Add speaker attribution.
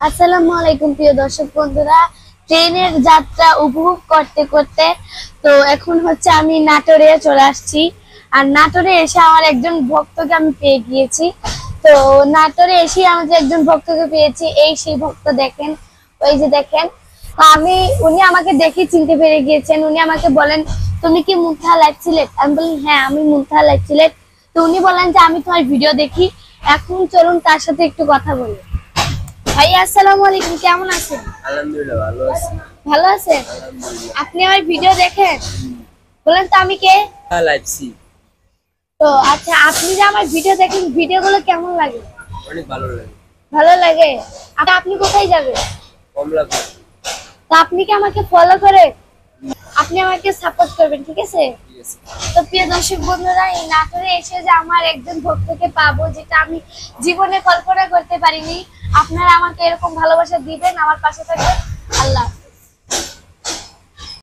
Speaker 1: আসসালামু আলাইকুম প্রিয় দর্শক বন্ধুরা, ট্রেনের যাত্রা উপভোগ করতে করতে তো এখন হচ্ছে আমি নাটোরে চলে আসছি। আর নাটোরে এসে আমার একজন ভক্তকে আমি পেয়ে গিয়েছি। তো নাটোরে এসে আমি যে একজন ভক্তকে পেয়েছি, এই সেই ভক্ত দেখেন, ওই যে দেখেন। তো উনি আমাকে দেখে চিনতে পেরে গিয়েছেন। উনি আমাকে বলেন, তুমি কি মুনতাহা লাইভ সিলেট? আমি বলি হ্যাঁ, আমি মুনতাহা লাইভ সিলেট। তো উনি বলেন যে আমি তোমার ভিডিও দেখি। এখন চলুন তার সাথে একটু কথা বলি। ভাই আসসালামু আলাইকুম, কেমন আছেন?
Speaker 2: আলহামদুলিল্লাহ ভালো আছি।
Speaker 1: ভালো আছেন?
Speaker 2: আলহামদুলিল্লাহ।
Speaker 1: আপনি আমার ভিডিও দেখেন? বলেন তো আমি কে?
Speaker 2: লাইভছি
Speaker 1: তো আচ্ছা, আপনি যে আমার ভিডিও দেখেন, ভিডিওগুলো কেমন লাগে?
Speaker 2: অনেক ভালো লাগে।
Speaker 1: ভালো লাগে। আপনি কোথায় যাবেন?
Speaker 2: কমলাপুর।
Speaker 1: তো আপনি কি আমাকে ফলো করে আপনি আমাকে সাপোর্ট করবেন, ঠিক আছে?
Speaker 2: ঠিক আছে।
Speaker 1: তো প্রিয় দর্শক বন্ধুরা, এই নাটোরে এসে যে আমার একজন ভক্তকে পাবো, যেটা আমি জীবনে কল্পনা করতে পারিনি। আপনারা আমাকে এরকম ভালোবাসা দিবেন, আমার পাশে থাকবেন। আল্লাহ।